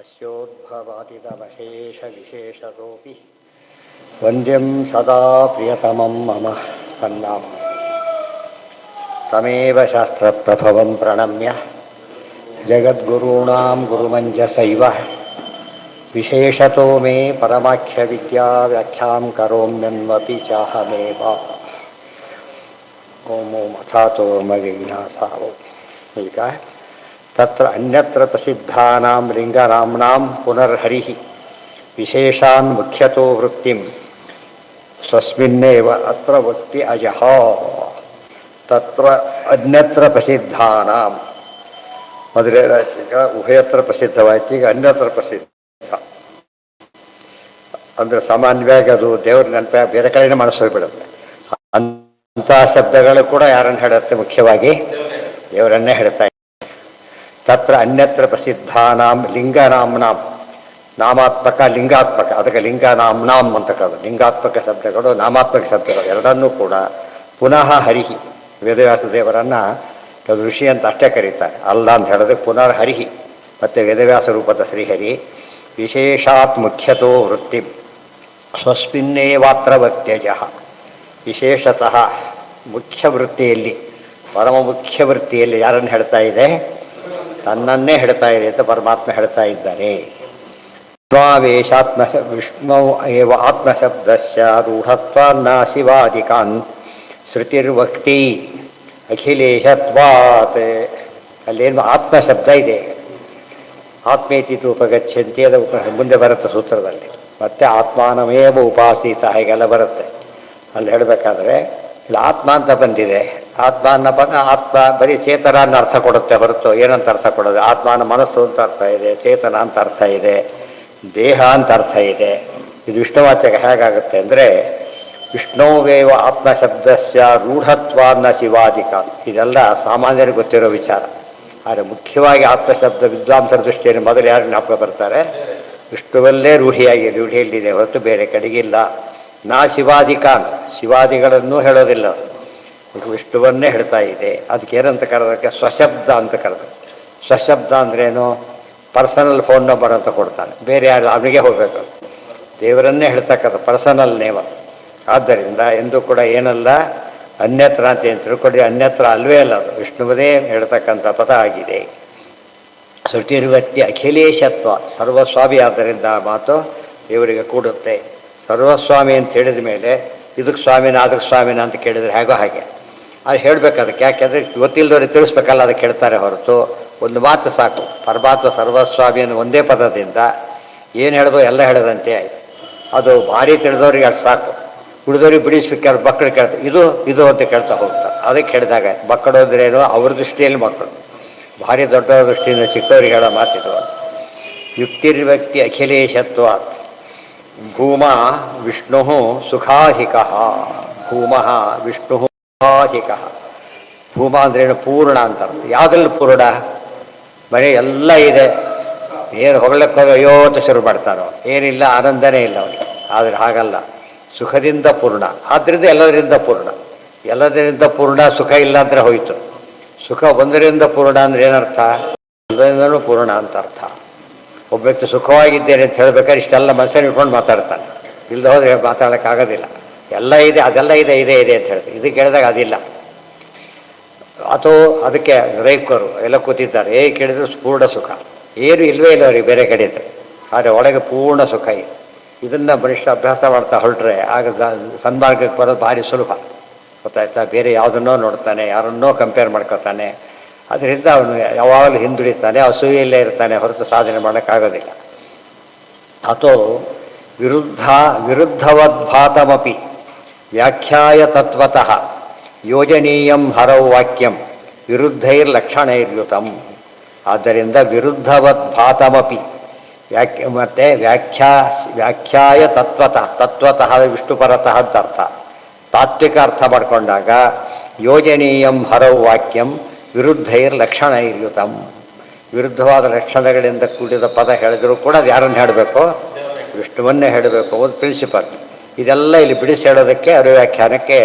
तस्योद्भवादितमशेषविशेषतोऽपि वन्द्यं सदा प्रियतमं मम सन्नाम तमेव शास्त्रप्रभवं प्रणम्य जगद्गुरूणां गुरुमञ्जसैव विशेषतो मे परमाख्यविद्याव्याख्यां करोम्यन्वपि चाहमेव। ओम ओम अथातो मगिज्ञासावो। ಈಗ तत्र अन्यत्र प्रसिद्धानां लिंगनाम्नां पुनर्हरिः विशेषान् मुख्यतो वृत्तिं स्वस्मिन्नेव अत्र वक्ति अजः। तत्र अन्यत्र प्रसिद्धानां ಮೊದಲೇ ಈಗ ಉಭಯತ್ರ ಪ್ರಸಿದ್ಧವಾಯ್ತು, ಈಗ ಅನ್ಯತ್ರ ಪ್ರಸಿದ್ಧ ಅಂದರೆ ಸಾಮಾನ್ಯವಾಗಿ ಅದು ದೇವ್ರ ನೆನಪ ಬೇರೆ ಕಡೆನೇ ಮನಸ್ಸೋಗ್ಬಿಡುತ್ತೆ. ಅಂಥ ಶಬ್ದಗಳು ಕೂಡ ಯಾರನ್ನು ಹೇಳುತ್ತೆ? ಮುಖ್ಯವಾಗಿ ದೇವರನ್ನೇ ಹೇಳ್ತಾ ಇದೆ. ತತ್ರ ಅನ್ಯತ್ರ ಪ್ರಸಿದ್ಧಾನಾಂ ಲಿಂಗನಾಮ್ನಾಂ, ನಾಮಾತ್ಮಕ ಲಿಂಗಾತ್ಮಕ, ಅದಕ್ಕೆ ಲಿಂಗನಾಮ್ನಾಂ ಅಂತ ಕರೆದು ಲಿಂಗಾತ್ಮಕ ಶಬ್ದಗಳು ನಾಮಾತ್ಮಕ ಶಬ್ದಗಳು ಎರಡನ್ನೂ ಕೂಡ ಪುನಃ ಹರಿಹಿ, ವೇದವ್ಯಾಸ ದೇವರನ್ನು ಋಷಿ ಅಂತ ಅಷ್ಟೇ ಕರೀತಾರೆ, ಅಲ್ಲ ಅಂತ ಹೇಳಿದ್ರೆ ಪುನರ್ ಹರಿಹಿ ಮತ್ತು ವೇದವ್ಯಾಸ ರೂಪದ ಶ್ರೀಹರಿ ವಿಶೇಷಾತ್ ಮುಖ್ಯತೋ ವೃತ್ತಿ ಸ್ವಸ್ಮಿನ್ನೇವಾತ್ರ ವಕ್ತ್ಯಜ. ವಿಶೇಷತಃ ಮುಖ್ಯ ವೃತ್ತಿಯಲ್ಲಿ, ಪರಮ ಮುಖ್ಯ ವೃತ್ತಿಯಲ್ಲಿ ಯಾರನ್ನು ಹೇಳ್ತಾ ಇದೆ? ತನ್ನನ್ನೇ ಹೇಳ್ತಾ ಇದೆ ಅಂತ ಪರಮಾತ್ಮ ಹೇಳ್ತಾ ಇದ್ದಾರೆ. ವಿಷ್ಣಾವೇಶಾತ್ಮ ವಿಷ್ಣು ಏವ ಆತ್ಮಶಬ್ದಸ್ಯ ರೂಢತ್ವಾನ್ನ ಶಿವಾದಿಕಾನ್ ಶ್ರುತಿರ್ವಕ್ತಿ ಅಖಿಲೇಶತ್ವಾತ್. ಅಲ್ಲೇನು ಆತ್ಮಶಬ್ದ ಇದೆ, ಆತ್ಮೇತಿತು ಉಪಗಚ್ಚಂತಿ, ಅದು ಮುಂದೆ ಬರುತ್ತೆ ಸೂತ್ರದಲ್ಲಿ. ಮತ್ತೆ ಆತ್ಮಾನಮೇವ ಉಪಾಸೀತ ಹೀಗೆಲ್ಲ ಬರುತ್ತೆ. ಅಲ್ಲಿ ಹೇಳಬೇಕಾದ್ರೆ ಇಲ್ಲಿ ಆತ್ಮ ಅಂತ ಬಂದಿದೆ. ಆತ್ಮ ಅನ್ನೋ ಪದ ಆತ್ಮ ಬರೀ ಚೇತನ ಅನ್ನೋ ಅರ್ಥ ಕೊಡುತ್ತೆ ಹೊರತು ಏನಂತ ಅರ್ಥ ಕೊಡೋದು? ಆತ್ಮನ ಮನಸ್ಸು ಅಂತ ಅರ್ಥ ಇದೆ, ಚೇತನ ಅಂತ ಅರ್ಥ ಇದೆ, ದೇಹ ಅಂತ ಅರ್ಥ ಇದೆ. ಇದು ವಿಷ್ಣುವಾಚಕ ಹೇಗಾಗುತ್ತೆ ಅಂದರೆ ವಿಷ್ಣುವೇವ ಆತ್ಮಶಬ್ದಸ್ಯ ರೂಢತ್ವಾನ್ನ ಶಿವಾದಿಕ. ಇದೆಲ್ಲ ಸಾಮಾನ್ಯರಿಗೆ ಗೊತ್ತಿರೋ ವಿಚಾರ. ಆದರೆ ಮುಖ್ಯವಾಗಿ ಆತ್ಮಶಬ್ದ ವಿದ್ವಾಂಸರ ದೃಷ್ಟಿಯಲ್ಲಿ ಮೊದಲು ಯಾರು ಜ್ಞಾಪಕ ಬರ್ತಾರೆ? ವಿಷ್ಣುವಲ್ಲೇ ರೂಢಿಯಲ್ಲಿದೆ ಹೊರತು ಬೇರೆ ಕಡೆಗಿಲ್ಲ. ನಾ ಶಿವಾದಿಕಾನ್, ಶಿವಾದಿಗಳನ್ನು ಹೇಳೋದಿಲ್ಲ, ವಿಷ್ಣುವನ್ನೇ ಹೇಳ್ತಾ ಇದೆ. ಅದಕ್ಕೆ ಏನಂತ ಕರೆದಕ್ಕೆ ಸ್ವಶಬ್ದ ಅಂತ ಕರೆದು. ಸ್ವಶಬ್ದ ಅಂದ್ರೇನು? ಪರ್ಸನಲ್ ಫೋನ್ ನಂಬರ್ ಅಂತ ಕೊಡ್ತಾನೆ, ಬೇರೆ ಯಾರು ಅವನಿಗೆ ಹೋಗಬೇಕು. ದೇವರನ್ನೇ ಹೇಳ್ತಕ್ಕಂಥ ಪರ್ಸನಲ್ ನೇಮ. ಆದ್ದರಿಂದ ಎಂದೂ ಕೂಡ ಏನಲ್ಲ ಅನ್ಯತ್ರ ಅಂತ ಏನು ತಿಳ್ಕೊಂಡ್ರೆ ಅನ್ಯತ್ರ ಅಲ್ವೇ ಅಲ್ಲ, ಅದು ವಿಷ್ಣುವದೇ ಹೇಳ್ತಕ್ಕಂಥ ಪದ ಆಗಿದೆ. ಶ್ರುತಿರ್ವತ್ತಿ ಅಖಿಲೇಶತ್ವ, ಸರ್ವಸ್ವಾಮಿ. ಆದ್ದರಿಂದ ಮಾತು ದೇವರಿಗೆ ಕೂಡುತ್ತೆ. ಸರ್ವಸ್ವಾಮಿ ಅಂತ ಹೇಳಿದ ಮೇಲೆ ಇದಕ್ಕೆ ಸ್ವಾಮಿನ ಅದಕ್ಕೆ ಸ್ವಾಮಿನ ಅಂತ ಕೇಳಿದರೆ ಹೇಗೋ ಹಾಗೆ ಅದು ಹೇಳಬೇಕು. ಅದಕ್ಕೆ ಯಾಕೆಂದರೆ ಗೊತ್ತಿಲ್ಲದವ್ರಿಗೆ ತಿಳಿಸ್ಬೇಕಲ್ಲ, ಅದಕ್ಕೆ ಹೇಳ್ತಾರೆ ಹೊರತು ಒಂದು ಮಾತು ಸಾಕು. ಪರಮಾತ್ಮ ಸರ್ವಸ್ವಾಮಿ ಅನ್ನೋ ಒಂದೇ ಪದದಿಂದ ಏನು ಹೇಳ್ಬೋದು ಎಲ್ಲ ಹೇಳದಂತೆ ಆಯಿತು. ಅದು ಭಾರಿ ತಿಳಿದವ್ರಿಗೆ ಅಷ್ಟು ಸಾಕು. ಉಳಿದವ್ರಿಗೆ ಬಿಡಿಸ್ಬೇಕಾದ್ರೆ ಮಕ್ಕಳು ಕೇಳ್ತಾರೆ ಇದು ಇದು ಅಂತ ಕೇಳ್ತಾ ಹೋಗ್ತಾರೆ. ಅದಕ್ಕೆ ಹೇಳಿದಾಗ ಮಕ್ಕಳು ಅಂದ್ರೇನು? ಅವ್ರ ದೃಷ್ಟಿಯಲ್ಲಿ ಮಕ್ಕಳು, ಭಾರಿ ದೊಡ್ಡವ್ರ ದೃಷ್ಟಿಯಿಂದ ಚಿಕ್ಕವ್ರಿಗೆ ಹೇಳೋ ಮಾತಿದು. ಯುಕ್ತಿರ್ವ್ಯಕ್ತಿ ಅಖಿಲೇಶತ್ವ ಭೂಮ ವಿಷ್ಣು ಸುಖಾಧಿಕ. ಭೂಮ ವಿಷ್ಣು ಸುಖಾಧಿಕ. ಭೂಮ ಅಂದ್ರೇನು? ಪೂರ್ಣ ಅಂತ. ಯಾವುದ್ರಲ್ಲಿ ಪೂರ್ಣ? ಬರೀ ಎಲ್ಲ ಇದೆ, ಏನು ಹೊಗಳಕ್ಕೆ ಅಯ್ಯೋ ಅಂತ ಶುರು ಮಾಡ್ತಾರೋ, ಏನಿಲ್ಲ, ಆನಂದನೇ ಇಲ್ಲ ಅವನಿಗೆ. ಆದರೆ ಹಾಗಲ್ಲ, ಸುಖದಿಂದ ಪೂರ್ಣ. ಆದ್ದರಿಂದ ಎಲ್ಲದರಿಂದ ಪೂರ್ಣ. ಎಲ್ಲದರಿಂದ ಪೂರ್ಣ, ಸುಖ ಇಲ್ಲ ಅಂದರೆ ಹೋಯಿತು. ಸುಖ ಒಂದರಿಂದ ಪೂರ್ಣ ಅಂದರೆ ಏನರ್ಥ? ಎಲ್ಲರಿಂದಲೂ ಪೂರ್ಣ ಅಂತ ಅರ್ಥ. ಒಬ್ಬ ವ್ಯಕ್ತಿ ಸುಖವಾಗಿದ್ದೇನೆ ಅಂತ ಹೇಳ್ಬೇಕಾದ್ರೆ ಇಷ್ಟೆಲ್ಲ ಮನಸ್ಸನ್ನು ಇಟ್ಕೊಂಡು ಮಾತಾಡ್ತಾನೆ. ಇಲ್ಲದೆ ಹೋದರೆ ಮಾತಾಡೋಕ್ಕಾಗೋದಿಲ್ಲ. ಎಲ್ಲ ಇದೆ, ಅದೆಲ್ಲ ಇದೆ ಇದೆ ಇದೆ ಅಂತ ಹೇಳ್ತಾರೆ. ಇದಕ್ಕೆ ಹೇಳಿದಾಗ ಅದಿಲ್ಲ. ಅಥವಾ ಅದಕ್ಕೆ ರೈಕರು ಎಲ್ಲ ಕೂತಿದ್ದಾರೆ, ಕೇಳಿದ್ರು ಪೂರ್ಣ ಸುಖ, ಏನು ಇಲ್ಲವೇ ಇಲ್ಲ ಅವ್ರಿಗೆ ಬೇರೆ ಕಡೆ ಇದ್ದರೆ. ಆದರೆ ಒಳಗೆ ಪೂರ್ಣ ಸುಖ ಇದೆ. ಇದನ್ನು ಮನುಷ್ಯ ಅಭ್ಯಾಸ ಮಾಡ್ತಾ ಹೊರಟ್ರೆ ಆಗ ಸನ್ಮಾರ್ಗಕ್ಕೆ ಬರೋದು ಭಾರಿ ಸುಲಭ. ಗೊತ್ತಾಯ್ತಾ? ಬೇರೆ ಯಾವುದನ್ನೋ ನೋಡ್ತಾನೆ, ಯಾರನ್ನೋ ಕಂಪೇರ್ ಮಾಡ್ಕೊತಾನೆ. ಅದರಿಂದ ಅವನು ಯಾವಾಗಲೂ ಹಿಂದುಳಿತಾನೆ, ಅಸೂಯೆಯಲ್ಲೇ ಇರ್ತಾನೆ ಹೊರತು ಸಾಧನೆ ಮಾಡೋಕ್ಕಾಗೋದಿಲ್ಲ. ಅಥೋ ವಿರುದ್ಧವದ್ಭಾತಮಪಿ ವ್ಯಾಖ್ಯಾಯ ತತ್ವತಃ ಯೋಜನೀಯಂ ಹರೌ ವಾಕ್ಯಂ ವಿರುದ್ಧೈರ್ಲಕ್ಷಣೈರ್ಯುತಂ. ಆದ್ದರಿಂದ ವಿರುದ್ಧವದ್ಭಾತಮಪಿ ಮತ್ತು ವ್ಯಾಖ್ಯಾಯ ತತ್ವತಃ ವಿಷ್ಣುಪರತಃ ಅಂತ ಅರ್ಥ. ತಾತ್ವಿಕ ಅರ್ಥ ಮಾಡಿಕೊಂಡಾಗ ಯೋಜನೀಯಂ ಹರೌ ವಾಕ್ಯಂ ವಿರುದ್ಧೈರ್ಲಕ್ಷಣೈರ್ಯುತಂ. ವಿರುದ್ಧವಾದ ಲಕ್ಷಣಗಳಿಂದ ಕೂಡಿದ ಪದ ಹೇಳಿದ್ರು ಕೂಡ ಅದು ಯಾರನ್ನು ಹೇಳಬೇಕು? ವಿಷ್ಣುವನ್ನೇ ಹೇಳಬೇಕು. ಒಂದು ಪ್ರಿನ್ಸಿಪಲ್. ಇದೆಲ್ಲ ಇಲ್ಲಿ ಬಿಡಿಸಿ ಹೇಳೋದಕ್ಕೆ ಅನುವ್ಯಾಖ್ಯಾನಕ್ಕೆ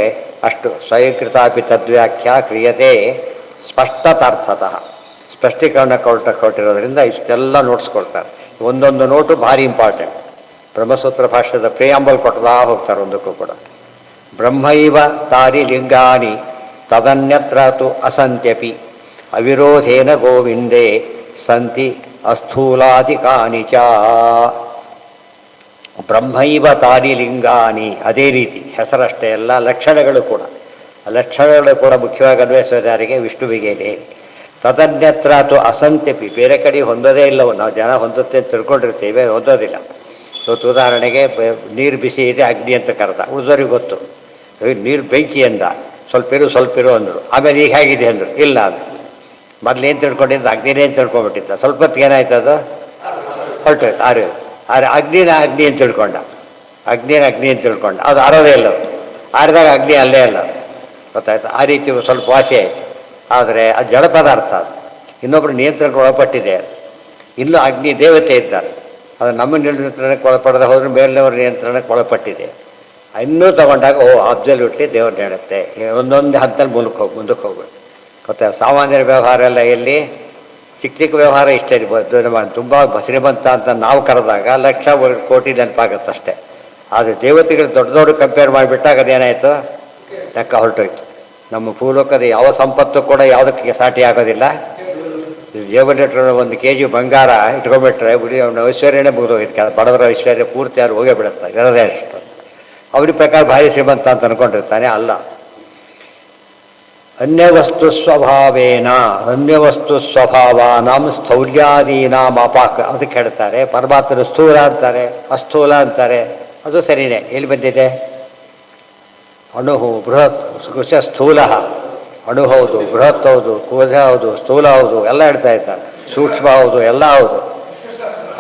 ಅಷ್ಟು ಸ್ವಯಂಕೃತಾಪಿ ತದ್ವ್ಯಾಖ್ಯಾ ಕ್ರಿಯತೆ ಸ್ಪಷ್ಟತಾರ್ಥತಃ. ಸ್ಪಷ್ಟೀಕರಣ ಕೊಟ್ಟಿರೋದ್ರಿಂದ ಇಷ್ಟೆಲ್ಲ ನೋಡ್ಸ್ಕೊಳ್ತಾರೆ. ಒಂದೊಂದು ನೋಟು ಭಾರಿ ಇಂಪಾರ್ಟೆಂಟ್. ಬ್ರಹ್ಮಸೂತ್ರ ಭಾಷ್ಯದ ಪ್ರಿಯಾಂಬಲ್ ಕೊಟ್ಟದಾ ಹೋಗ್ತಾರೆ ಒಂದಕ್ಕೂ ಕೂಡ. ಬ್ರಹ್ಮೈವ ತಾರಿ ಲಿಂಗಾನಿ ತದನ್ಯತ್ರ ತು ಅಸಂತ್ಯಪಿ ಅವಿರೋಧೇನ ಗೋವಿಂದೇ ಸಂತಿ ಅಸ್ಥೂಲಾದಿಕಾನಿ ಚ. ಬ್ರಹ್ಮೈವ ತಾರಿ ಲಿಂಗಾನಿ, ಅದೇ ರೀತಿ ಹೆಸರಷ್ಟೇ ಅಲ್ಲ, ಲಕ್ಷಣಗಳು ಕೂಡ. ಲಕ್ಷಣಗಳು ಕೂಡ ಮುಖ್ಯವಾಗಿ ಅನ್ವಯಿಸೋದು ಯಾರಿಗೆ? ವಿಷ್ಣುವಿಗೆ. ತದನ್ಯತ್ರ ತು ಅಸಂತ್ಯಪಿ, ಬೇರೆ ಕಡೆ ಹೊಂದೋದೇ ಇಲ್ಲವು. ನಾವು ಜನ ಹೊಂದುತ್ತೆ ಅಂತ ತಿಳ್ಕೊಂಡಿರ್ತೀವಿ, ಹೊಂದೋದಿಲ್ಲ. ಇವತ್ತು ಉದಾಹರಣೆಗೆ ನೀರು ಬಿಸಿ ಇದೆ, ಅಗ್ನಿ ಅಂತ ಕರೆದ, ಉಳಿದೋರಿಗೆ ಗೊತ್ತು. ನೀರು ಬೆಂಕಿ ಅಂದ, ಸ್ವಲ್ಪ ಇರು ಅಂದರು. ಆಮೇಲೆ ಈಗ ಹೇಗಿದೆ ಅಂದರು, ಇಲ್ಲ ಅಂದರು. ಮೊದಲೇನು ತಿಳ್ಕೊಂಡಿದ್ದು ಅಗ್ನಿನೇ ಅಂತ ತಿಳ್ಕೊಂಡ್ಬಿಟ್ಟಿದ್ದ. ಸ್ವಲ್ಪ ಹೊತ್ತಿಗೆ ಏನಾಯ್ತು, ಅದು ಹೊರಟೋಯ್ತು. ಅಗ್ನಿನ ಅಗ್ನಿ ಅಂತ ತಿಳ್ಕೊಂಡ, ಅಗ್ನಿ ಅಂತ ತಿಳ್ಕೊಂಡ, ಅದು ಆರೋದೇ ಇಲ್ಲ. ಆರಿದಾಗ ಅಗ್ನಿ ಅಲ್ಲೇ ಅಲ್ಲ, ಗೊತ್ತಾಯ್ತು. ಆ ರೀತಿ ಸ್ವಲ್ಪ ವಾಸಿ ಆಯಿತು. ಆದರೆ ಅದು ಜಡ ಪದಾರ್ಥ, ಅದು ಇನ್ನೊಬ್ಬರು ನಿಯಂತ್ರಣಕ್ಕೆ ಒಳಪಟ್ಟಿದೆ. ಇನ್ನೂ ಅಗ್ನಿ ದೇವತೆ ಇದ್ದಾರೆ, ಅದು ನಮ್ಮ ನಿಯಂತ್ರಣಕ್ಕೆ ಒಳಪಡದೆ ಹೋದ್ರೆ ಮೇಲಿನವ್ರ ನಿಯಂತ್ರಣಕ್ಕೆ ಒಳಪಟ್ಟಿದೆ. ಇನ್ನೂ ತಗೊಂಡಾಗ ಅಬ್ಸಲ್ಯೂಟ್ಲಿ ದೇವ್ರನ್ನ ಹೇಳುತ್ತೆ. ಒಂದೊಂದು ಹಂತಲ್ಲಿ ಮುಂದಕ್ಕೆ ಹೋಗ್ಬೇಕು. ಮತ್ತು ಸಾಮಾನ್ಯರ ವ್ಯವಹಾರ ಎಲ್ಲ ಎಲ್ಲಿ ಚಿಕ್ಕ ಚಿಕ್ಕ ವ್ಯವಹಾರ ಇಷ್ಟೇ ತುಂಬ ಶ್ರೀಮಂತ ಅಂತ ನಾವು ಕರೆದಾಗ ಲಕ್ಷ ಕೋಟಿ ನೆನಪಾಗತ್ತಷ್ಟೇ. ಆದರೆ ದೇವತೆಗಳು ದೊಡ್ಡ ದೊಡ್ಡ ಕಂಪೇರ್ ಮಾಡಿಬಿಟ್ಟಾಗ ಅದೇನಾಯಿತು, ಲೆಕ್ಕ ಹೊರಟೋಯ್ತು. ನಮ್ಮ ಭೂಲೋಕದ ಯಾವ ಸಂಪತ್ತು ಕೂಡ ಯಾವುದಕ್ಕೆ ಸಾಟಿ ಆಗೋದಿಲ್ಲ. ಜೇಬಲ್ಲಿಟ್ರೆ 1 kg ಬಂಗಾರ ಇಟ್ಕೊಂಡ್ಬಿಟ್ರೆ ಬಿಡಿ ಅವನ ಐಶ್ವರ್ಯನೇ ಮುಗಿದೋಗಿತ್ತು. ಬಡವರ ಐಶ್ವರ್ಯ ಪೂರ್ತಿ ಯಾರು ಹೋಗೇ ಬಿಡುತ್ತೆ, ಇರೋದೇ ಅಷ್ಟು. ಅವ್ರಿಗೆ ಪ್ರಕಾರ ಭಾರಿ ಶ್ರೀಮಂತ ಅಂತ ಅನ್ಕೊಂಡಿರ್ತಾನೆ, ಅಲ್ಲ. ಅನ್ಯವಸ್ತು ಸ್ವಭಾವೇನ, ಅನ್ಯವಸ್ತು ಸ್ವಭಾವಾನಾಂ ಸ್ಥೌಲ್ಯಾದೀನಾಂ ಅಪಾಕ, ಅದಕ್ಕೆ ಹೇಳ್ತಾರೆ. ಪರಮಾತ್ಮನ ಸ್ಥೂಲ ಅಂತಾರೆ, ಅಸ್ಥೂಲ ಅಂತಾರೆ. ಅದು ಸರಿಯೇ. ಎಲ್ಲಿ ಬಂದಿದೆ? ಅಣು ಬೃಹತ್ ಕೃಷ ಸ್ಥೂಲ, ಅಣು ಹೌದು, ಬೃಹತ್ ಹೌದು, ಕೋಶ ಹೌದು, ಸ್ಥೂಲ ಹೌದು, ಎಲ್ಲ ಹೇಳ್ತಾ ಇದ್ದಾರೆ. ಸೂಕ್ಷ್ಮ ಹೌದು, ಎಲ್ಲ ಹೌದು.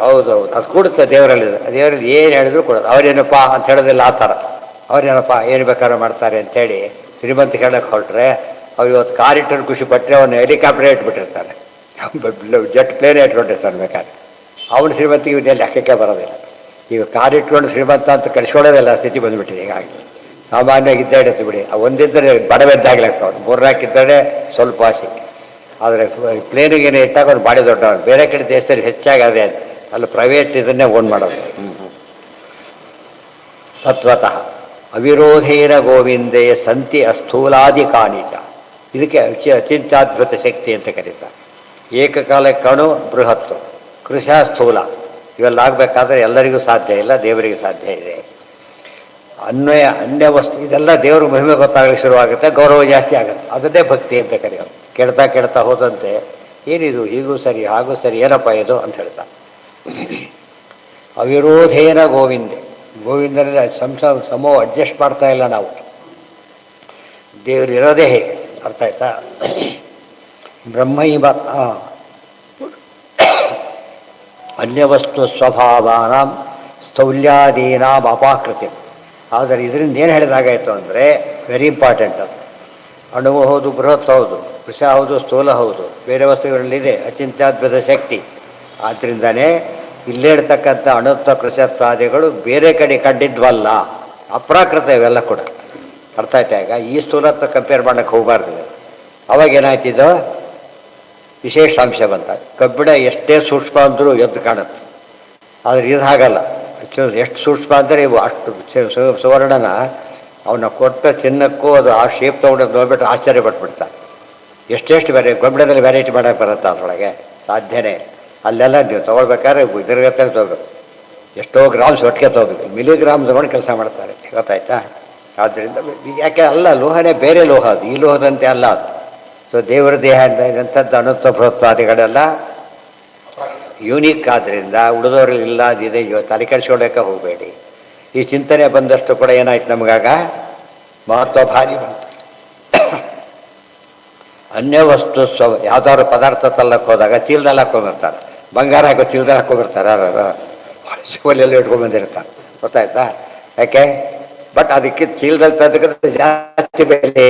ಹೌದೌದು, ಅದು ಕೊಡುತ್ತೆ ದೇವರಲ್ಲಿ. ದೇವರಲ್ಲಿ ಏನು ಹೇಳಿದ್ರು ಕೊಡೋದು. ಅವ್ರೇನಪ್ಪ ಅಂತ ಹೇಳೋದಿಲ್ಲ ಆ ಥರ. ಅವ್ರೇನಪ್ಪ ಏನು ಬೇಕಾದ್ರೂ ಮಾಡ್ತಾರೆ ಅಂಥೇಳಿ ಶ್ರೀಮಂತ ಹೇಳಕ್ಕೆ ಹೊರಟ್ರೆ, ಅವ್ರು ಇವತ್ತು ಕಾರ್ ಇಟ್ಟರು ಖುಷಿ ಪಟ್ಟರೆ ಅವನು ಹೆಲಿಕಾಪ್ಟರ್ ಇಟ್ಬಿಟ್ಟಿರ್ತಾನೆ, ಜೆಟ್ ಪ್ಲೇನ್ ಇಟ್ಕೊಂಡಿರ್ತಾನೆ ಬೇಕಾದ್ರೆ. ಅವನು ಶ್ರೀಮಂತಿಗೆ ಇದೆಲ್ಲ ಲೆಕ್ಕಕ್ಕೆ ಬರೋದಿಲ್ಲ. ಈಗ ಕಾರ್ ಇಟ್ಕೊಂಡು ಶ್ರೀಮಂತ ಅಂತ ಕಳಿಸ್ಕೊಳ್ಳೋದಿಲ್ಲ ಸ್ಥಿತಿ ಬಂದುಬಿಟ್ಟಿದೆ. ಹೀಗಾಗಿ ಸಾಮಾನ್ಯವಾಗಿ ಇದ್ದೇ ಇಡುತ್ತೆ ಬಿಡಿ. ಒಂದಿದ್ದರೆ ಬಡವೆದ್ದಾಗ್ಲಕ್ಕ, ಅವ್ನು 3 ಹಾಕಿದ್ದರೆ ಸ್ವಲ್ಪ ವಾಸಿ. ಆದರೆ ಪ್ಲೇನಿಗೇನೆ ಇಟ್ಟಾಗ ಅವ್ನು ಬಾಡಿ ದೊಡ್ಡವನು. ಬೇರೆ ಕಡೆ ದೇಶದಲ್ಲಿ ಹೆಚ್ಚಾಗಿ ಅದೇ ಅಲ್ಲಿ ಪ್ರೈವೇಟ್ ಇದನ್ನೇ ಓನ್ ಮಾಡೋದು. ತತ್ವತಃ ಅವಿರೋಧೇನ ಗೋವಿಂದೇ ಸಂತಿ ಅಸ್ಥೂಲಾದಿ ಕಾಣಿತ. ಇದಕ್ಕೆ ಅಚಿಂತ್ಯಾದ್ಭುತ ಶಕ್ತಿ ಅಂತ ಕರೀತಾರೆ. ಏಕಕಾಲಕ್ಕೆ ಅಣು ಬೃಹತ್ತು, ಕೃಷ ಸ್ಥೂಲ, ಇವೆಲ್ಲ ಆಗಬೇಕಾದ್ರೆ ಎಲ್ಲರಿಗೂ ಸಾಧ್ಯ ಇಲ್ಲ, ದೇವರಿಗೆ ಸಾಧ್ಯ ಇದೆ. ಅನ್ಯ ವಸ್ತು, ಇದೆಲ್ಲ ದೇವರು ಮಹಿಮೆ ಗೊತ್ತಾಗಲಿಕ್ಕೆ ಶುರುವಾಗುತ್ತೆ, ಗೌರವ ಜಾಸ್ತಿ ಆಗುತ್ತೆ. ಅದನ್ನೇ ಭಕ್ತಿ ಅಂತ ಕರೆಯೋದು. ಕೆಡ್ತಾ ಹೋದಂತೆ ಏನಿದು, ಹೀಗೂ ಸರಿ ಹಾಗೂ ಸರಿ, ಏನಪ್ಪ ಇದು ಅಂತ ಹೇಳ್ತಾ. ಅವಿರೋಧೇನ ಗೋವಿಂದೆ, ಗೋವಿಂದನಲ್ಲಿ ಸಮೋ ಅಡ್ಜಸ್ಟ್ ಮಾಡ್ತಾ ಇಲ್ಲ ನಾವು. ದೇವರು ಇರೋದೇ ಹೇಗೆ, ಅರ್ಥ ಆಯ್ತಾ? ಬ್ರಹ್ಮೈವ ಅನ್ಯವಸ್ತು ಸ್ವಭಾವಾನಾಂ ಸ್ಥೌಲ್ಯಾದೀನಾಂ ಅಪಾಕೃತಿ. ಆದರೆ ಇದರಿಂದ ಏನು ಹೇಳಿದಾಗಾಯಿತು ಅಂದರೆ ವೆರಿ ಇಂಪಾರ್ಟೆಂಟ್. ಅದು ಅಣುವು ಹೌದು, ಬೃಹತ್ ಹೌದು, ಕೃಷ ಹೌದು, ಸ್ಥೂಲ ಹೌದು, ಬೇರೆ ವಸ್ತುಗಳಲ್ಲಿದೆ ಅಚಿಂತ್ಯಾದ್ಭುತ ಶಕ್ತಿ. ಆದ್ದರಿಂದನೇ ಇಲ್ಲೇ ಇರ್ತಕ್ಕಂಥ ಅಣುತ್ವ ಕೃಷತ್ವಾದಿಗಳು ಬೇರೆ ಕಡೆ ಕಂಡಿದ್ವಲ್ಲ, ಅಪ್ರಾಕೃತ ಇವೆಲ್ಲ ಕೂಡ. ಅರ್ಥ ಆಯ್ತಾ? ಈಗ ಈ ಸ್ಥೂಲತ್ವ ಕಂಪೇರ್ ಮಾಡೋಕ್ಕೆ ಹೋಗಬಾರ್ದು. ಅವಾಗ ಏನಾಯ್ತಿದ್ದು, ವಿಶೇಷಾಂಶ ಬಂತ. ಕಬ್ಬಿಣ ಎಷ್ಟೇ ಸೂಕ್ಷ್ಮ ಅಂದರೂ ಎದ್ದು ಕಾಣುತ್ತೆ. ಆದರೆ ಇದು ಹಾಗಲ್ಲ. ಎಷ್ಟು ಸೂಕ್ಷ್ಮ ಅಂದರೆ ಇವು ಅಷ್ಟು ಸುವರ್ಣನ ಅವನ್ನ ಕೊಟ್ಟ ಚಿನ್ನಕ್ಕೂ ಅದು ಆ ಶೇಪ್ ತೊಗೊಂಡು ನೋಡ್ಬಿಟ್ಟು ಆಶ್ಚರ್ಯ ಪಟ್ಬಿಡ್ತಾರೆ. ಎಷ್ಟೆಷ್ಟು ಕಬ್ಬಿಣದಲ್ಲಿ ವೆರೈಟಿ ಮಾಡೋಕ್ಕೆ ಬರುತ್ತೆ, ಅದರೊಳಗೆ ಸಾಧ್ಯನೇ. ಅಲ್ಲೆಲ್ಲ ನೀವು ತೊಗೊಳ್ಬೇಕಾದ್ರೆ ಇದರಗತ್ತೆ ತೊಗೋಬೇಕು, ಎಷ್ಟೋ ಗ್ರಾಮ್ಸ್ ಒಟ್ಟಿಗೆ ತೊಗೋಬೇಕು, ಮಿಲಿಗ್ರಾಮ್ ತೊಗೊಂಡು ಕೆಲಸ ಮಾಡ್ತಾರೆ, ಗೊತ್ತಾಯ್ತಾ? ಆದ್ದರಿಂದ ಯಾಕೆ ಅಲ್ಲ, ಲೋಹನೇ ಬೇರೆ ಲೋಹ, ಅದು ಈ ಲೋಹದಂತೆ ಅಲ್ಲ ಅದು. ಸೊ ದೇವರ ದೇಹ ಇದಂಥದ್ದು ಅಣುತ್ವ ಬೃಹತ್ವಾದಿಗಳೆಲ್ಲ ಯೂನಿಕ್. ಆದ್ದರಿಂದ ಉಳಿದವರಲ್ಲಿ ಇಲ್ಲ, ಅದಿದೆ, ತಲೆ ಕೆಡಿಸ್ಕೊಳ್ಳೋಕೆ ಹೋಗಬೇಡಿ. ಈ ಚಿಂತನೆ ಬಂದಷ್ಟು ಕೂಡ ಏನಾಯ್ತು ನಮಗಾಗ, ಮಹತ್ವ ಭಾರಿ ಬಂತು. ಅನ್ಯ ವಸ್ತು ಯಾವ್ದಾದ್ರು ಪದಾರ್ಥ ತಲ್ಲಕ್ಕೆ ಹೋದಾಗ ಚೀಲದಲ್ಲಿ ಹಾಕೊಂಡ್ಬರ್ತಾರೆ, ಬಂಗಾರ ಹಾಕೋ ಚೀಲದಲ್ಲಿ ಹಾಕೊಂಡ್ಬರ್ತಾರೆ, ಶಿವಲ್ಲೆಲ್ಲ ಇಟ್ಕೊಂಡ್ಬಂದಿರ್ತಾರೆ, ಗೊತ್ತಾಯ್ತಾ? ಯಾಕೆ? ಬಟ್ ಅದಕ್ಕೆ ಚೀಲದಲ್ಲಿ ತಂದಕ್ಕೆ ಜಾಸ್ತಿ ಬೆಲೆ.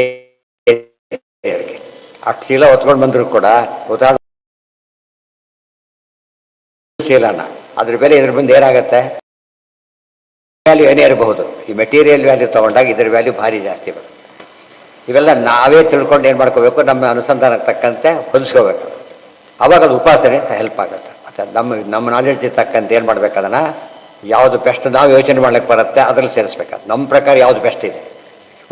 ಅಷ್ಟು ಚೀಲ ಹೊತ್ಕೊಂಡು ಬಂದರೂ ಕೂಡ ಉದಾಹರಣೆ ಚೀಲನ ಅದ್ರ ಬೆಲೆ ಇದ್ರ ಮುಂದೆ ಏನಾಗುತ್ತೆ, ವ್ಯಾಲ್ಯೂ ಏನೇ ಇರಬಹುದು. ಈ ಮೆಟೀರಿಯಲ್ ವ್ಯಾಲ್ಯೂ ತೊಗೊಂಡಾಗ ಇದ್ರ ವ್ಯಾಲ್ಯೂ ಭಾರಿ ಜಾಸ್ತಿ ಬರುತ್ತೆ. ಇವೆಲ್ಲ ನಾವೇ ತಿಳ್ಕೊಂಡು ಏನು ಮಾಡ್ಕೋಬೇಕು, ನಮ್ಮ ಅನುಸಂಧಾನಕ್ಕೆ ತಕ್ಕಂತೆ ಹೊಲಿಸ್ಕೋಬೇಕು. ಅವಾಗ ಅದು ಉಪಾಸನೆ ಹೆಲ್ಪ್ ಆಗುತ್ತೆ. ನಮ್ಮ ನಾಲೆಡ್ಜ್ ತಕ್ಕಂತ ಏನು ಮಾಡ್ಬೇಕು ಅದನ್ನು, ಯಾವುದು ಬೆಸ್ಟ್ ನಾವು ಯೋಚನೆ ಮಾಡ್ಲಿಕ್ಕೆ ಬರುತ್ತೆ ಅದರಲ್ಲಿ ಸೇರಿಸ್ಬೇಕು. ನಮ್ಮ ಪ್ರಕಾರ ಯಾವುದು ಬೆಸ್ಟ್ ಇದೆ.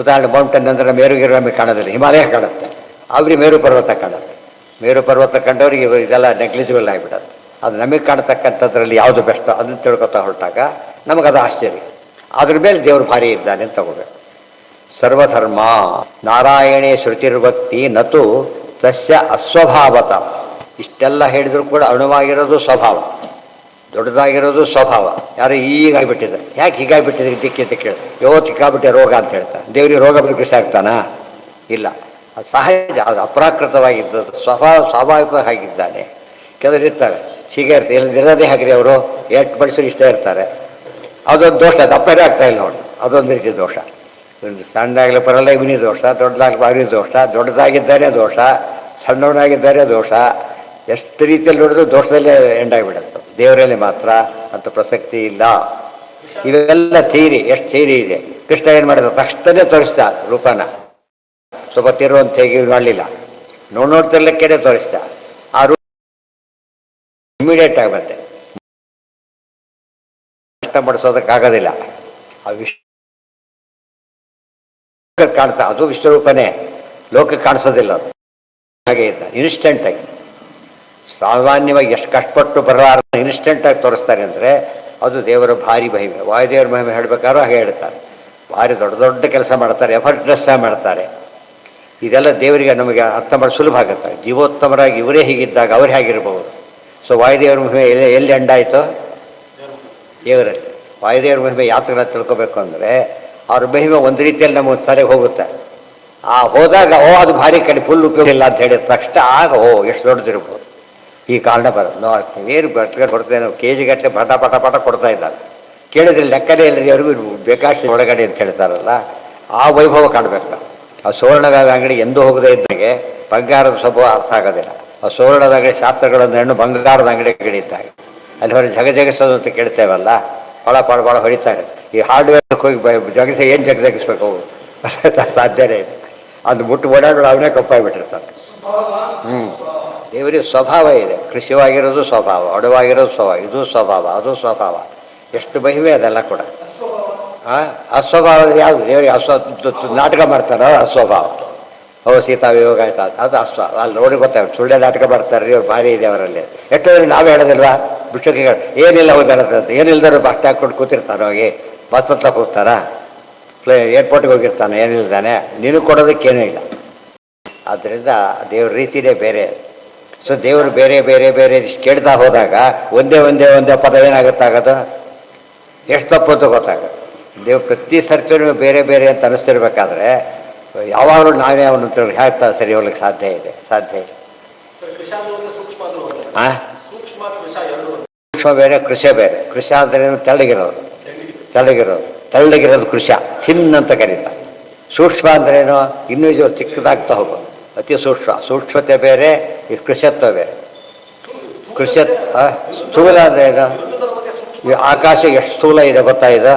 ಉದಾಹರಣೆ ಮೌಂಟನ್ ಅಂದರೆ ಮೇರುಗಿರೋ ನಮಗೆ ಕಾಣೋದಿಲ್ಲ, ಹಿಮಾಲಯ ಕಾಣುತ್ತೆ. ಅವ್ರಿಗೆ ಮೇರು ಪರ್ವತ ಕಾಣುತ್ತೆ. ಮೇರು ಪರ್ವತ ಕಂಡವ್ರಿಗೆ ಇದೆಲ್ಲ ನೆಗ್ಲಿಜಿಬಲ್ ಆಗಿಬಿಡೋದು. ಅದು ನಮಗೆ ಕಾಣತಕ್ಕಂಥದ್ರಲ್ಲಿ ಯಾವುದು ಬೆಸ್ಟ್ ಅದನ್ನು ತಿಳ್ಕೊತಾ ಹೊರಟಾಗ ನಮಗದು ಆಶ್ಚರ್ಯ. ಅದ್ರ ಮೇಲೆ ದೇವರು ಭಾರಿ ಇದ್ದಾನೆ ಅಂತ ತಗೋಬೇಕು. ಸರ್ವಧರ್ಮ ನಾರಾಯಣೇ ಶ್ರುತಿರ್ಭಕ್ತಿ ನತು ತಸ್ಯ ಅಸ್ವಭಾವತ. ಇಷ್ಟೆಲ್ಲ ಹೇಳಿದ್ರು ಕೂಡ ಅಣುವಾಗಿರೋದು ಸ್ವಭಾವ, ದೊಡ್ಡದಾಗಿರೋದು ಸ್ವಭಾವ. ಯಾರು ಈಗಾಗ್ಬಿಟ್ಟಿದೆ, ಯಾಕೆ ಹೀಗಾಗ್ಬಿಟ್ಟಿದೆ ಇದಕ್ಕೆ ಅಂತ ಕೇಳಿದ್ರೆ ಯೋಚಿಕಾಗ್ಬಿಟ್ಟೆ ರೋಗ ಅಂತ ಹೇಳ್ತಾರೆ. ದೇವರಿಗೆ ರೋಗ ಬಿಟ್ಟು ಕೃಷಿ ಆಗ್ತಾನಾ? ಇಲ್ಲ, ಅದು ಸಹಜ, ಅದು ಅಪ್ರಾಕೃತವಾಗಿದ್ದದ್ದು, ಸ್ವಾಭಾವಿಕವಾಗಿ ಆಗಿದ್ದಾನೆ. ಕೆಲವರು ಇರ್ತಾರೆ ಹೀಗೆ ಇರ್ತಾರೆ, ಇಲ್ಲಿ ಇರೋದೇ ಹಾಕಿರಿ ಅವರು ಎಷ್ಟು ಬಡಿಸೋರು ಇಷ್ಟೇ ಇರ್ತಾರೆ. ಅದೊಂದು ದೋಷ, ದಪ್ಪನೇ ಆಗ್ತಾ ಇಲ್ಲ ನೋಡಿ, ಅದೊಂದು ರೀತಿ ದೋಷ. ಸಣ್ಣದಾಗಲಿ ಬರಲ್ಲ ಇವನಿ ದೋಷ, ದೊಡ್ಡದಾಗಲಿ ಭಾರಿ ದೋಷ, ದೊಡ್ಡದಾಗಿದ್ದಾರೆ ದೋಷ, ಸಣ್ಣವನಾಗಿದ್ದಾರೆ ದೋಷ. ಎಷ್ಟು ರೀತಿಯಲ್ಲಿ ನೋಡಿದ್ರು ದೋಷದಲ್ಲೇ ಎಂಡಾಗಿಬಿಡುತ್ತೆ. ದೇವರಲ್ಲಿ ಮಾತ್ರ ಅಂತ ಪ್ರಸಕ್ತಿ ಇಲ್ಲ. ಇವೆಲ್ಲ ಥೀರಿ, ಎಷ್ಟು ಥೀರಿ ಇದೆ. ಕೃಷ್ಣ ಏನು ಮಾಡಿದ ತಕ್ಷಣನೇ ತೋರಿಸ್ದ ರೂಪನ, ಸ್ವಲ್ಪ ತಿರುವಂತ ಹೇಗೆ ಮಾಡಲಿಲ್ಲ, ನೋಡ್ತಿರ್ಲಿಕ್ಕೇನೆ ತೋರಿಸ್ದ. ಆ ರೂಪ ಇಮಿಡಿಯೇಟ್ ಆಗಿ ಬಂತೆ, ಕಷ್ಟ ಮಾಡಿಸೋದಕ್ಕಾಗೋದಿಲ್ಲ. ಆ ಕಾಣ್ತಾ ಅದು ವಿಶ್ವರೂಪನೇ, ಲೋಕಕ್ಕೆ ಕಾಣಿಸೋದಿಲ್ಲ. ಅದು ಹಾಗೆ ಇದ್ದ ಇನ್ಸ್ಟೆಂಟ್ ಆಗಿ. ಸಾಮಾನ್ಯವಾಗಿ ಎಷ್ಟು ಕಷ್ಟಪಟ್ಟು ಬರಲಾರ ಇನ್ಸ್ಟೆಂಟಾಗಿ ತೋರಿಸ್ತಾರೆ ಅಂದರೆ ಅದು ದೇವರ ಭಾರಿ ಮಹಿಮೆ. ವಾಯುದೇವರ ಮಹಿಮೆ ಹೇಳ್ಬೇಕಾದ್ರೂ ಹಾಗೆ ಹೇಳ್ತಾರೆ. ಭಾರಿ ದೊಡ್ಡ ದೊಡ್ಡ ಕೆಲಸ ಮಾಡ್ತಾರೆ, ಎಫರ್ಟ್ಲೆಸ್ ಮಾಡ್ತಾರೆ. ಇದೆಲ್ಲ ದೇವರಿಗೆ ನಮಗೆ ಅರ್ಥ ಮಾಡಿ ಸುಲಭ ಆಗುತ್ತೆ. ಜೀವೋತ್ತಮರಾಗಿ ಇವರೇ ಹೀಗಿದ್ದಾಗ ಅವ್ರು ಹೇಗಿರ್ಬೋದು. ಸೊ ವಾಯುದೇವರ ಮಹಿಮೆ ಎಲ್ಲಿ ಎಂಡಾಯಿತು? ದೇವರಲ್ಲಿ. ವಾಯುದೇವರ ಮಹಿಮೆ ಯಾತ್ರೆಗಳನ್ನ ತಿಳ್ಕೊಬೇಕು ಅಂದರೆ ಅವ್ರ ಮಹಿಮೆ ಒಂದು ರೀತಿಯಲ್ಲಿ ನಮಗೆ ತಲೆಗೆ ಹೋಗುತ್ತೆ. ಆ ಹೋದಾಗ ಅದು ಭಾರಿ ಕಡೆ ಫುಲ್ ಉಪಯೋಗ ಇಲ್ಲ ಅಂತ ಹೇಳಿದ ತಕ್ಷಣ ಆಗ ಎಷ್ಟು ದೊಡ್ಡದಿರ್ಬೋದು. ಈ ಕಾರಣ ಬರೋದು ನೋಡ್ತೀವಿ. ಏನು ಗಟ್ಟಲೆ ಕೊಡ್ತೇವೆ ನಾವು, ಕೆ ಜಿ ಗಟ್ಟಲೆ ಪಟ ಪಟ ಪಟ ಕೊಡ್ತಾ ಇದ್ದಾರೆ. ಕೇಳಿದ್ರೆ ಲೆಕ್ಕನೇ ಇಲ್ಲದವರೆಗೂ ಬೇಕಾಷ್ಟು ಒಳಗಡೆ ಅಂತ ಹೇಳ್ತಾರಲ್ಲ, ಆ ವೈಭವ ಕಾಣಬೇಕು ನಾವು. ಆ ಸುವರ್ಣದ ಅಂಗಡಿ ಎಂದೂ ಹೋಗದೇ ಇದ್ದಾಗೆ ಬಂಗಾರದ ಸ್ವಭಾವ ಅರ್ಥ ಆಗೋದಿಲ್ಲ. ಆ ಸುವರ್ಣದ ಅಂಗಡಿ ಶಾಸ್ತ್ರಗಳನ್ನು ಹೆಣ್ಣು ಬಂಗಾರದ ಅಂಗಡಿಗಳಿದ್ದಾಗ ಅಲ್ಲಿ ಹೊರ ಜಗಜಗಿಸೋದು ಅಂತ ಕೇಳ್ತೇವಲ್ಲ, ಭಾಳ ಹೊಡಿತಾ ಇರುತ್ತೆ. ಈ ಹಾರ್ಡ್ವೇರ್ಗೆ ಹೋಗಿ ಜಗಸ ಏನು ಜಗಜಗಿಸ್ಬೇಕು ಸಾಧ್ಯನೇ ಇದೆ. ಅದು ಮುಟ್ಟು ಓಡಾಡೋದು ಅವನೇ ಕಪ್ಪಾಗಿಬಿಟ್ಟಿರ್ತಾನೆ. ದೇವರಿಗೆ ಸ್ವಭಾವ ಇದೆ. ಕೃಷಿವಾಗಿರೋದು ಸ್ವಭಾವ, ಅಡವಾಗಿರೋದು ಸ್ವಭಾವ, ಇದು ಸ್ವಭಾವ, ಅದು ಸ್ವಭಾವ. ಎಷ್ಟು ಮಹಿಮೆ ಅದೆಲ್ಲ ಕೂಡ. ಅಸ್ವಭಾವ ಯಾವುದು? ದೇವರಿಗೆ ನಾಟಕ ಮಾಡ್ತಾರೋ ಅಸ್ವಭಾವ. ಸೀತಾ ವಿಯೋಗ ಆಯ್ತಾ, ಅದು ಅಲ್ಲಿ ನೋಡಿ ಗೊತ್ತಾಗ ಸುಳ್ಳೆ ನಾಟಕ ಮಾಡ್ತಾರೆ ರೀ, ಭಾರಿ ಇದೆ ಅವರಲ್ಲಿ. ಎಷ್ಟೋದ್ರೆ ನಾವೇ ಹೇಳೋದಿಲ್ವಾ ಬಿಟ್ಟಕ್ಕೆ ಏನಿಲ್ಲ ಹೋಗ್ತಾರಂತ, ಏನಿಲ್ದಾರು ಬಸ್ ಹಾಕ್ಕೊಂಡು ಕೂತಿರ್ತಾನೆ, ಹೋಗಿ ಬಸ್ ಹತ್ಲಕ್ಕೆ ಹೋಗ್ತಾರಾ, ಏರ್ಪೋರ್ಟ್ಗೆ ಹೋಗಿರ್ತಾನೆ, ಏನಿಲ್ದಾನೆ, ನೀನು ಕೊಡೋದಕ್ಕೇನೂ ಇಲ್ಲ. ಆದ್ದರಿಂದ ದೇವ್ರ ರೀತಿಯೇ ಬೇರೆ. ಸೊ ದೇವರು ಬೇರೆ ಬೇರೆ ಬೇರೆ ಕೇಳ್ತಾ ಹೋದಾಗ ಒಂದೇ ಪದ ಏನಾಗುತ್ತಾಗೋದು, ಎಷ್ಟು ತಪ್ಪು ಅಂತ ಗೊತ್ತಾಗೋದು. ದೇವ್ರು ಪ್ರತಿ ಸರ್ತಿಯೂ ಬೇರೆ ಬೇರೆ ಅಂತ ಅನಿಸ್ತಿರ್ಬೇಕಾದ್ರೆ ಯಾವಾಗಲೂ ನಾವೇ ಅವನು ಹೇಳ್ತಾ ಸರಿ ಹೋಗ್ಲಿಕ್ಕೆ ಸಾಧ್ಯ ಇದೆ. ಸೂಕ್ಷ್ಮ ಬೇರೆ, ಕೃಷಿ ಬೇರೆ. ಕೃಷಿ ಅಂದರೆ ತೆಳ್ಳಗಿರೋದು ಕೃಷ, ಥಿನ್ ಅಂತ ಕರೀತಾರೆ. ಸೂಕ್ಷ್ಮ ಅಂದ್ರೇನು? ಇನ್ನೂ ಇದು ಚಿಕ್ಕದಾಗ್ತಾ ಹೋಗೋದು, ಅತಿ ಸೂಕ್ಷ್ಮತೆ ಬೇರೆ, ಈ ಕೃಷತ್ವ ಬೇರೆ. ಸ್ಥೂಲ ಅಂದ್ರೆ ಏನು? ಈ ಆಕಾಶ ಎಷ್ಟು ಸ್ಥೂಲ ಇದೆ ಗೊತ್ತಾ ಇದೆ,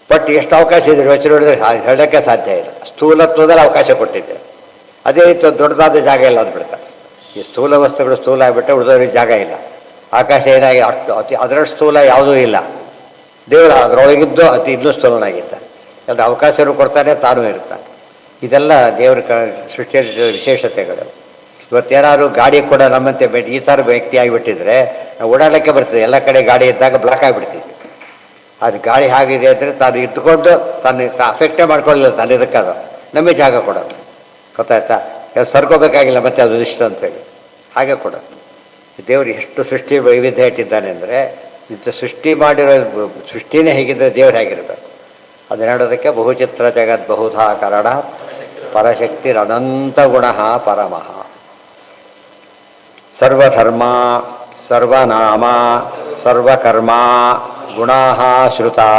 ಬಟ್ ಎಷ್ಟು ಅವಕಾಶ ಇದೆ ಯೋಚನೆ ನೋಡಿದ್ರೆ ಹೇಳೋಕ್ಕೆ ಸಾಧ್ಯ ಇಲ್ಲ. ಸ್ಥೂಲತ್ವದಲ್ಲಿ ಅವಕಾಶ ಕೊಟ್ಟಿದ್ದೆ, ಅದೇ ರೀತಿ ದೊಡ್ಡದಾದ ಜಾಗ ಇಲ್ಲ ಅಂದ್ಬಿಡ್ತಾರೆ. ಈ ಸ್ಥೂಲ ವಸ್ತುಗಳು ಸ್ಥೂಲ ಆಗಿಬಿಟ್ಟೆ, ಉಳಿದವ್ರಿಗೆ ಜಾಗ ಇಲ್ಲ. ಆಕಾಶ ಏನಾಗಿ ಅಷ್ಟು ಅದರಷ್ಟು ಸ್ಥೂಲ ಯಾವುದೂ ಇಲ್ಲ. ದೇವರು ಅದರೊಳಗಿದ್ದು ಇನ್ನೂ ಸ್ಥೂಲನಾಗಿದ್ದ. ಎಲ್ಲ ಅವಕಾಶನೂ ಕೊಡ್ತಾನೆ, ತಾನೂ ಇರ್ತಾನೆ. ಇದೆಲ್ಲ ದೇವರ ಸೃಷ್ಟಿಯ ವಿಶೇಷತೆಗಳು. ಇವತ್ತೇನಾದ್ರು ಗಾಡಿ ಕೂಡ ನಮ್ಮಂತೆ ಈ ಥರ ವ್ಯಕ್ತಿ ಆಗಿಬಿಟ್ಟಿದ್ರೆ ನಾವು ಓಡಾಡಲಿಕ್ಕೆ ಬರ್ತದೆ. ಎಲ್ಲ ಕಡೆ ಗಾಡಿ ಇದ್ದಾಗ ಬ್ಲಾಕ್ ಆಗಿಬಿಡ್ತೀವಿ. ಅದು ಗಾಡಿ ಆಗಿದೆ ಅಂದರೆ ತಾನು ಇದ್ದುಕೊಂಡು ತಾನು ಅಫೆಕ್ಟೇ ಮಾಡ್ಕೊಳ್ಳಿಲ್ಲ, ತಾನು ಇದಕ್ಕದು ನಮಗೆ ಜಾಗ ಕೊಡೋದು. ಗೊತ್ತಾಯ್ತಾ? ಸರ್ಕೋಬೇಕಾಗಿಲ್ಲ ಮತ್ತೆ ಅದು ಇಷ್ಟ ಅಂತೇಳಿ ಹಾಗೆ ಕೊಡೋದು. ದೇವರು ಎಷ್ಟು ಸೃಷ್ಟಿ ವೈವಿಧ್ಯ ಇಟ್ಟಿದ್ದಾನೆ ಅಂದರೆ, ಇದು ಸೃಷ್ಟಿ ಮಾಡಿರೋ ಸೃಷ್ಟಿನೇ ಹೇಗಿದ್ದರೆ ದೇವರು ಹೇಗಿರಬೇಕು ಅದು ಹೇಳೋದಕ್ಕೆ ಬಹುಚಿತ್ರ ಜಗತ್ ಬಹುಧಾ ಕಾರಣ ಪರಶಕ್ತಿರನಂತ ಗುಣ ಪರಮಃ. ಸರ್ವಧರ್ಮ ಸರ್ವನಾಮ ಸರ್ವಕರ್ಮ ಗುಣಾ ಶ್ರುತಾ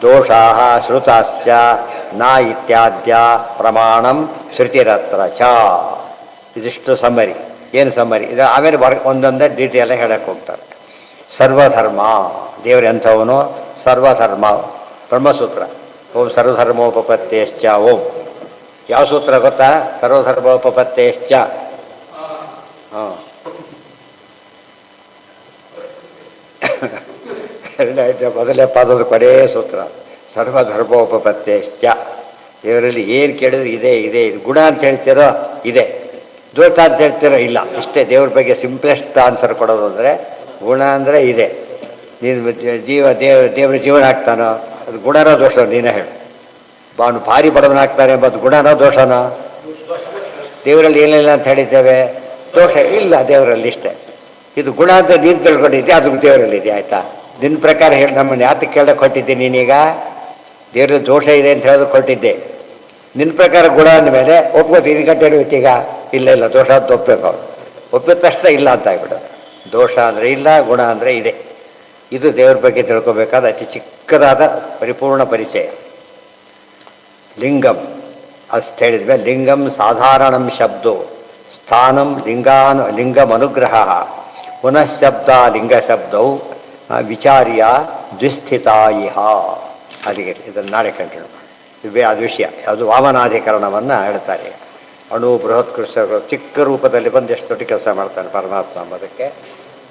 ದೋಷಾ ಶ್ರುತಾಶ್ಚ ನ ಇತ್ಯಾದ್ಯ ಪ್ರಮಾಣಂ ಶ್ರುತಿರತ್ರ ಚ. ಇದಿಷ್ಟು ಸಮ್ಮರಿ. ಏನು ಸಮ್ಮರಿ? ಇದು ಆಮೇಲೆ ಒಂದೊಂದೇ ಡೀಟೇಲ್ ಹೇಳಕ್ಕೆ ಹೋಗ್ತಾರೆ. ಸರ್ವಧರ್ಮ, ದೇವರು ಎಂಥವನು? ಸರ್ವಧರ್ಮ ಬ್ರಹ್ಮಸೂತ್ರ. ಓಂ ಸರ್ವಧರ್ಮೋಪಪತ್ತೇಶ್ಚ ಓಂ. ಯಾವ ಸೂತ್ರ ಗೊತ್ತಾ? ಸರ್ವಧರ್ಮೋಪಪತ್ತೇಶ್ಚ. ಮೊದಲೇ ಪಾದದ ಕೊನೆಯ ಸೂತ್ರ ಸರ್ವಧರ್ಮೋಪತ್ಯಶ್ಚ. ದೇವರಲ್ಲಿ ಏನು ಕೇಳಿದ್ರು ಇದೆ ಇದೆ ಇದು ಗುಣ ಅಂತ ಹೇಳ್ತಿರೋ ಇದೆ, ದೋಷ ಅಂತ ಹೇಳ್ತಿರೋ ಇಲ್ಲ. ಇಷ್ಟೇ ದೇವ್ರ ಬಗ್ಗೆ ಸಿಂಪ್ಲೆಸ್ಟ್ ಆನ್ಸರ್ ಕೊಡೋದು ಅಂದರೆ ಗುಣ ಅಂದರೆ ಇದೆ. ನೀನು ದೇವ್ರ ಜೀವನ ಹಾಕ್ತಾನೋ ಅದು ಗುಣನೋ ದೋಷ ನೀನೇ ಹೇಳು. ಅವನು ಭಾರಿ ಬಡವನಾಗ್ತಾನೆ ಎಂಬುದು ಗುಣನೋ ದೋಷನೋ? ದೇವರಲ್ಲಿ ಏನಿಲ್ಲ ಅಂತ ಹೇಳಿದ್ದೇವೆ, ದೋಷ ಇಲ್ಲ ದೇವರಲ್ಲಿ ಇಷ್ಟೇ. ಇದು ಗುಣ ಅಂತ ನೀನು ತಿಳ್ಕೊಂಡಿದ್ದೆ, ಅದು ದೇವರಲ್ಲಿದೆ. ಆಯಿತಾ? ನಿನ್ನ ಪ್ರಕಾರ ಹೇಳಿ ನಮ್ಮನ್ನು ಯಾತಕ್ಕೆ ಕೇಳಕ್ಕೆ ಹೊಟ್ಟಿದ್ದೆ ನೀನೀಗ? ದೇವರಲ್ಲಿ ದೋಷ ಇದೆ ಅಂತ ಹೇಳೋದು ಕೊಟ್ಟಿದ್ದೆ. ನಿನ್ನ ಪ್ರಕಾರ ಗುಣ ಅಂದಮೇಲೆ ಒಪ್ಕೋತೀನಿ ಗಂಟೆ ಈಗ ಇಲ್ಲ ಇಲ್ಲ ದೋಷ ಅಂತ ಒಪ್ಪಬೇಕು. ಅವ್ರು ಒಪ್ಪಿದ ತಕ್ಷಣ ಇಲ್ಲ ಅಂತ ಆಗ್ಬಿಡೋದು. ದೋಷ ಅಂದರೆ ಇಲ್ಲ, ಗುಣ ಅಂದರೆ ಇದೆ. ಇದು ದೇವ್ರ ಬಗ್ಗೆ ತಿಳ್ಕೊಬೇಕಾದ ಅತಿ ಚಿಕ್ಕದಾದ ಪರಿಪೂರ್ಣ ಪರಿಚಯ. ಲಿಂಗಂ ಅಷ್ಟು ಹೇಳಿದ್ಮೇಲೆ ಲಿಂಗಂ ಸಾಧಾರಣಂ ಶಬ್ದೋ ಸ್ಥಾನಂ ಲಿಂಗಮನುಗ್ರಹ ಪುನಃಶಬ್ದ ಲಿಂಗಶಬ್ದವು ವಿಚಾರ್ಯ ದ್ವಿಸ್ಥಿತಾ ಇಹ. ಅಲ್ಲಿಗೆ ಇದನ್ನು ನಾಳೆ ಕಂಟಿನ್ಯೂ ಮಾಡಿ. ಅದು ವಿಷಯ ಅದು ವಾಮನಾಧಿಕರಣವನ್ನು ಹೇಳ್ತಾರೆ. ಅಣು ಬೃಹತ್ ಕೃಷ್ಣರು ಚಿಕ್ಕ ರೂಪದಲ್ಲಿ ಬಂದು ಎಷ್ಟು ದೊಡ್ಡ ಕೆಲಸ ಮಾಡ್ತಾನೆ ಪರಮಾತ್ಮ ಎಂಬುದಕ್ಕೆ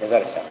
ನಿದರ್ಶನ.